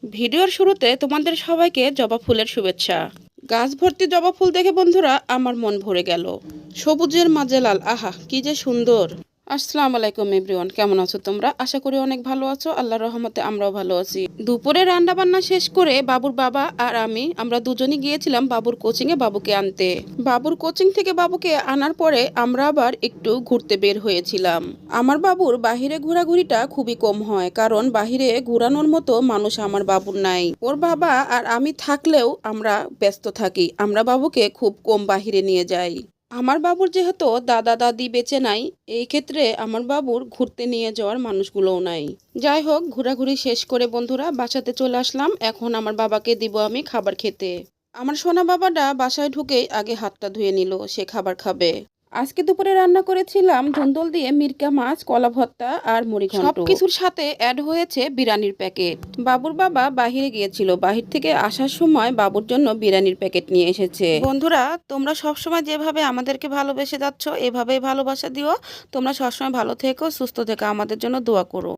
ভিডিওর শুরুতে তোমাদের সবাইকে জবা ফুলের শুভেচ্ছা। গাছ ভর্তি জবা ফুল দেখে বন্ধুরা আমার মন ভরে গেল। সবুজের মাঝে লাল, আহা কি যে সুন্দর। আসসালামু আলাইকুম এভরিওয়ান, কেমন আছো তোমরা? আশা করি অনেক ভালো আছো। আল্লাহর রহমতে আমরাও ভালো আছি। দুপুরে রান্না বান্না শেষ করে বাবুর বাবা আর আমরা দুজনই গিয়েছিলাম বাবুর কোচিং এ বাবুকে আনতে। বাবুর কোচিং থেকে বাবুকে আনার পরে আমরা আবার একটু ঘুরতে বের হয়েছিলাম। আমার বাবুর বাহিরে ঘোরাঘুরিটা খুবই কম হয়, কারণ বাহিরে ঘোরানোর মতো মানুষ আমার বাবুর নাই। ওর বাবা আর আমি থাকলেও আমরা ব্যস্ত থাকি, আমরা বাবুকে খুব কম বাহিরে নিয়ে যাই। আমার বাবুর যেহেতু দাদা দাদি বেঁচে নাই, এই ক্ষেত্রে আমার বাবুর ঘুরতে নিয়ে যাওয়ার মানুষগুলোও নাই। যাই হোক, ঘোরাঘুরি শেষ করে বন্ধুরা বাসাতে চলে আসলাম। এখন আমার বাবাকে দিব আমি খাবার খেতে। আমার সোনা বাবাটা বাসায় ঢুকেই আগে হাতটা ধুয়ে নিল, সে খাবার খাবে। আজকে দুপুরে রান্না করেছিলাম ধুন্দল দিয়ে মিরকা মাছ, কলা ভর্তা আর মুড়ি ঘন্ট। সবকিছুর সাথে অ্যাড হয়েছে বিরিয়ানির প্যাকেট। বাবুর বাবা বাহিরে গিয়েছিল, বাহির থেকে আসার সময় বাবুর জন্য বিরিয়ানির প্যাকেট নিয়ে এসেছে। বন্ধুরা, তোমরা সবসময় যেভাবে আমাদেরকে ভালোবেসে যাচ্ছ, এভাবেই ভালোবাসা দিও। তোমরা সবসময় ভালো থেকো, সুস্থ থেকো, আমাদের জন্য দোয়া করো।